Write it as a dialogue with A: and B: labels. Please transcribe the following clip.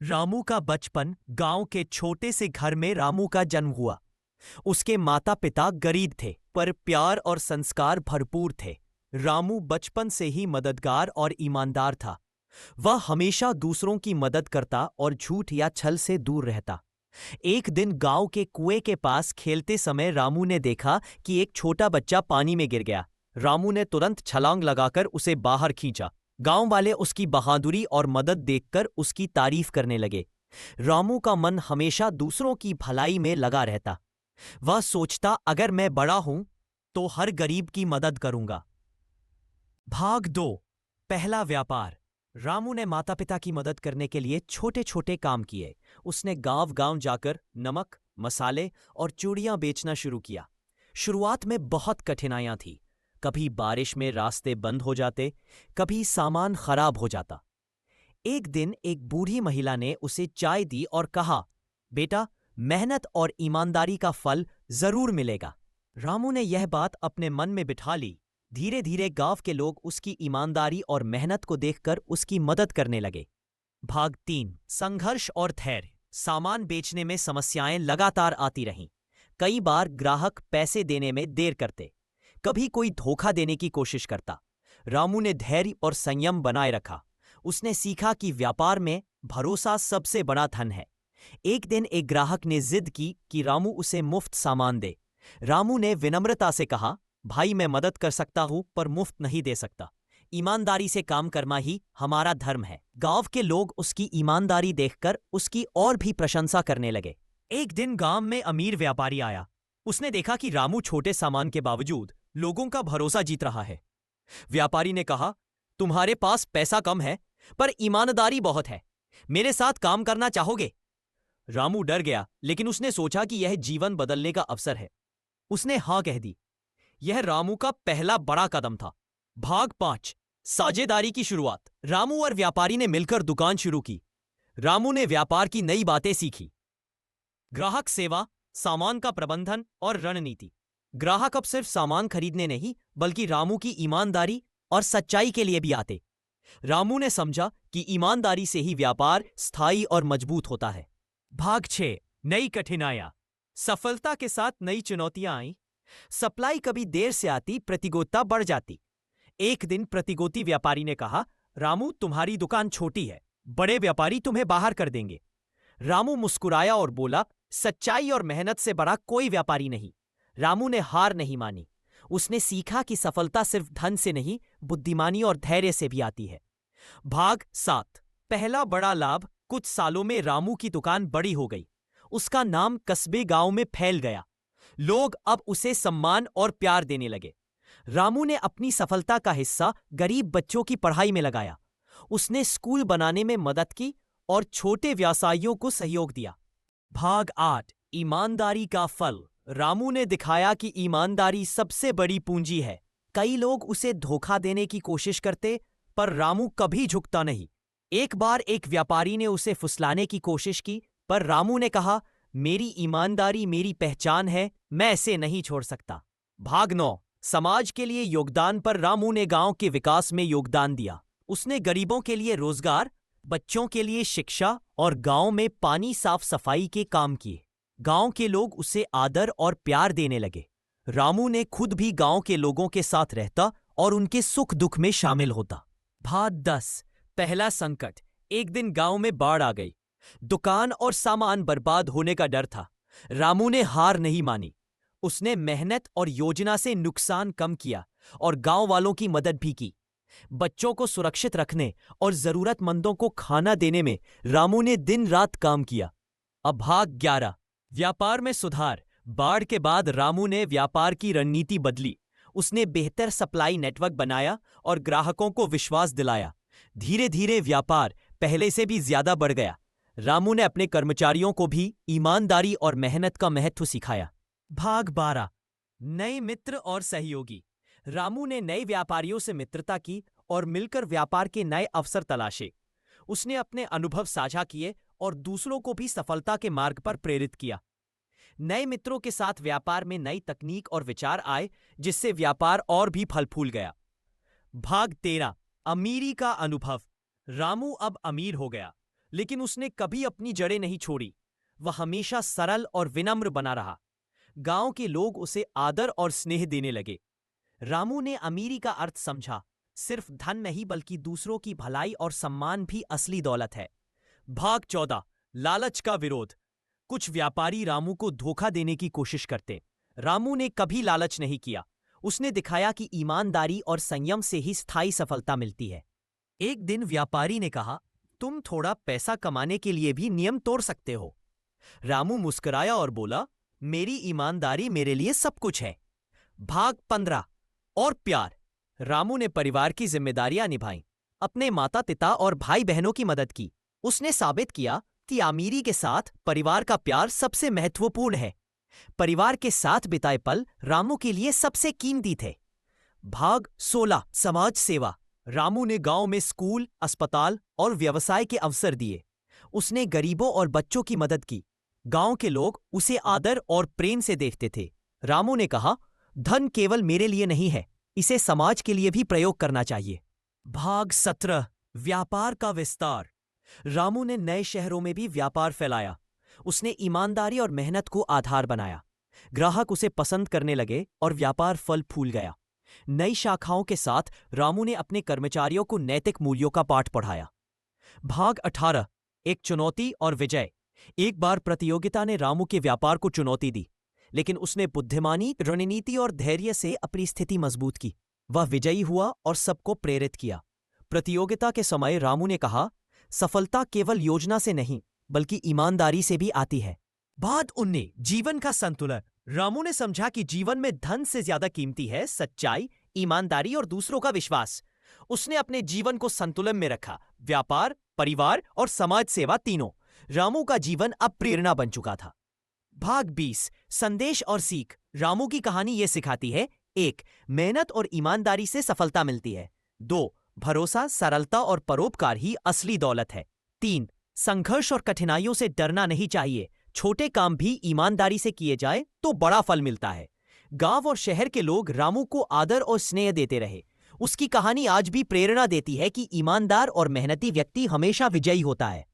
A: रामू का बचपन गांव के छोटे से घर में रामू का जन्म हुआ। उसके माता पिता गरीब थे पर प्यार और संस्कार भरपूर थे। रामू बचपन से ही मददगार और ईमानदार था। वह हमेशा दूसरों की मदद करता और झूठ या छल से दूर रहता। एक दिन गांव के कुएं के पास खेलते समय रामू ने देखा कि एक छोटा बच्चा पानी में गिर गया। रामू ने तुरंत छलांग लगाकर उसे बाहर खींचा। गांव वाले उसकी बहादुरी और मदद देखकर उसकी तारीफ करने लगे। रामू का मन हमेशा दूसरों की भलाई में लगा रहता। वह सोचता, अगर मैं बड़ा हूं तो हर गरीब की मदद करूंगा। भाग 2। पहला व्यापार। रामू ने माता पिता की मदद करने के लिए छोटे छोटे काम किए। उसने गांव गांव जाकर नमक, मसाले और चूड़ियां बेचना शुरू किया। शुरुआत में बहुत कठिनाइयां थी। कभी बारिश में रास्ते बंद हो जाते, कभी सामान खराब हो जाता। एक दिन एक बूढ़ी महिला ने उसे चाय दी और कहा, बेटा, मेहनत और ईमानदारी का फल जरूर मिलेगा। रामू ने यह बात अपने मन में बिठा ली। धीरे धीरे गांव के लोग उसकी ईमानदारी और मेहनत को देखकर उसकी मदद करने लगे। भाग 3। संघर्ष और धैर्य। सामान बेचने में समस्याएं लगातार आती रहीं। कई बार ग्राहक पैसे देने में देर करते, कभी कोई धोखा देने की कोशिश करता। रामू ने धैर्य और संयम बनाए रखा। उसने सीखा कि व्यापार में भरोसा सबसे बड़ा धन है। एक दिन एक ग्राहक ने जिद की कि रामू उसे मुफ्त सामान दे। रामू ने विनम्रता से कहा, भाई, मैं मदद कर सकता हूं पर मुफ्त नहीं दे सकता। ईमानदारी से काम करना ही हमारा धर्म है। गांव के लोग उसकी ईमानदारी देखकर उसकी और भी प्रशंसा करने लगे। एक दिन गांव में अमीर व्यापारी आया। उसने देखा कि रामू छोटे सामान के बावजूद लोगों का भरोसा जीत रहा है। व्यापारी ने कहा, तुम्हारे पास पैसा कम है पर ईमानदारी बहुत है। मेरे साथ काम करना चाहोगे? रामू डर गया, लेकिन उसने सोचा कि यह जीवन बदलने का अवसर है। उसने हां कह दी। यह रामू का पहला बड़ा कदम था। भाग 5। साझेदारी की शुरुआत। रामू और व्यापारी ने मिलकर दुकान शुरू की। रामू ने व्यापार की नई बातें सीखी। ग्राहक सेवा, सामान का प्रबंधन और रणनीति। ग्राहक अब सिर्फ सामान खरीदने नहीं बल्कि रामू की ईमानदारी और सच्चाई के लिए भी आते। रामू ने समझा कि ईमानदारी से ही व्यापार स्थायी और मजबूत होता है। भाग 6। नई कठिनाइयां। सफलता के साथ नई चुनौतियां आईं। सप्लाई कभी देर से आती, प्रतियोगिता बढ़ जाती। एक दिन प्रतियोगी व्यापारी ने कहा, रामू, तुम्हारी दुकान छोटी है, बड़े व्यापारी तुम्हें बाहर कर देंगे। रामू मुस्कुराया और बोला, सच्चाई और मेहनत से बड़ा कोई व्यापारी नहीं। रामू ने हार नहीं मानी। उसने सीखा कि सफलता सिर्फ धन से नहीं, बुद्धिमानी और धैर्य से भी आती है। भाग 7। पहला बड़ा लाभ। कुछ सालों में रामू की दुकान बड़ी हो गई। उसका नाम कस्बे गांव में फैल गया। लोग अब उसे सम्मान और प्यार देने लगे। रामू ने अपनी सफलता का हिस्सा गरीब बच्चों की पढ़ाई में लगाया। उसने स्कूल बनाने में मदद की और छोटे व्यवसायियों को सहयोग दिया। भाग 8। ईमानदारी का फल। रामू ने दिखाया कि ईमानदारी सबसे बड़ी पूंजी है। कई लोग उसे धोखा देने की कोशिश करते, पर रामू कभी झुकता नहीं। एक बार एक व्यापारी ने उसे फुसलाने की कोशिश की, पर रामू ने कहा, मेरी ईमानदारी मेरी पहचान है, मैं इसे नहीं छोड़ सकता। भाग 9। समाज के लिए योगदान। पर रामू ने गांव के विकास में योगदान दिया। उसने गरीबों के लिए रोजगार, बच्चों के लिए शिक्षा और गांव में पानी साफ सफाई के काम किए। गांव के लोग उसे आदर और प्यार देने लगे। रामू ने खुद भी गांव के लोगों के साथ रहता और उनके सुख दुख में शामिल होता। भाग 10। पहला संकट। एक दिन गांव में बाढ़ आ गई। दुकान और सामान बर्बाद होने का डर था। रामू ने हार नहीं मानी। उसने मेहनत और योजना से नुकसान कम किया और गांव वालों की मदद भी की। बच्चों को सुरक्षित रखने और जरूरतमंदों को खाना देने में रामू ने दिन रात काम किया। अब भाग 11। व्यापार में सुधार। बाढ़ के बाद रामू ने व्यापार की रणनीति बदली। उसने बेहतर सप्लाई नेटवर्क बनाया और ग्राहकों को विश्वास दिलाया। धीरे धीरे व्यापार पहले से भी ज्यादा बढ़ गया। रामू ने अपने कर्मचारियों को भी ईमानदारी और मेहनत का महत्व सिखाया। भाग 12। नए मित्र और सहयोगी। रामू ने नए व्यापारियों से मित्रता की और मिलकर व्यापार के नए अवसर तलाशे। उसने अपने अनुभव साझा किए और दूसरों को भी सफलता के मार्ग पर प्रेरित किया। नए मित्रों के साथ व्यापार में नई तकनीक और विचार आए, जिससे व्यापार और भी फल फूल गया। भाग 13। अमीरी का अनुभव। रामू अब अमीर हो गया। लेकिन उसने कभी अपनी जड़ें नहीं छोड़ी। वह हमेशा सरल और विनम्र बना रहा। गांव के लोग उसे आदर और स्नेह देने लगे। रामू ने अमीरी का अर्थ समझा। सिर्फ धन नहीं बल्कि दूसरों की भलाई और सम्मान भी असली दौलत है। भाग 14। लालच का विरोध। कुछ व्यापारी रामू को धोखा देने की कोशिश करते। रामू ने कभी लालच नहीं किया। उसने दिखाया कि ईमानदारी और संयम से ही स्थायी सफलता मिलती है। एक दिन व्यापारी ने कहा, तुम थोड़ा पैसा कमाने के लिए भी नियम तोड़ सकते हो। रामू मुस्कुराया और बोला, मेरी ईमानदारी मेरे लिए सब कुछ है। भाग 15। और प्यार। रामू ने परिवार की जिम्मेदारियां निभाई। अपने माता पिता और भाई बहनों की मदद की। उसने साबित किया कि अमीरी के साथ परिवार का प्यार सबसे महत्वपूर्ण है। परिवार के साथ बिताए पल रामू के लिए सबसे कीमती थे। भाग 16। समाज सेवा। रामू ने गांव में स्कूल, अस्पताल और व्यवसाय के अवसर दिए। उसने गरीबों और बच्चों की मदद की। गांव के लोग उसे आदर और प्रेम से देखते थे। रामू ने कहा, धन केवल मेरे लिए नहीं है, इसे समाज के लिए भी प्रयोग करना चाहिए। भाग 17। व्यापार का विस्तार। रामू ने नए शहरों में भी व्यापार फैलाया। उसने ईमानदारी और मेहनत को आधार बनाया। ग्राहक उसे पसंद करने लगे और व्यापार फल फूल गया। नई शाखाओं के साथ रामू ने अपने कर्मचारियों को नैतिक मूल्यों का पाठ पढ़ाया। भाग 18। एक चुनौती और विजय। एक बार प्रतियोगिता ने रामू के व्यापार को चुनौती दी, लेकिन उसने बुद्धिमानी, रणनीति और धैर्य से अपनी स्थिति मजबूत की। वह विजयी हुआ और सबको प्रेरित किया। प्रतियोगिता के समय रामू ने कहा, सफलता केवल योजना से नहीं बल्कि ईमानदारी से भी आती है। भाग 19। जीवन का संतुलन। रामू ने समझा कि जीवन में धन से ज्यादा कीमती है सच्चाई, ईमानदारी और दूसरों का विश्वास। उसने अपने जीवन को संतुलन में रखा। व्यापार, परिवार और समाज सेवा तीनों। रामू का जीवन अब प्रेरणा बन चुका था। भाग 20। संदेश और सीख। रामू की कहानी यह सिखाती है, 1. मेहनत और ईमानदारी से सफलता मिलती है। 2. भरोसा, सरलता और परोपकार ही असली दौलत है। 3. संघर्ष और कठिनाइयों से डरना नहीं चाहिए। छोटे काम भी ईमानदारी से किए जाए तो बड़ा फल मिलता है। गांव और शहर के लोग रामू को आदर और स्नेह देते रहे। उसकी कहानी आज भी प्रेरणा देती है कि ईमानदार और मेहनती व्यक्ति हमेशा विजयी होता है।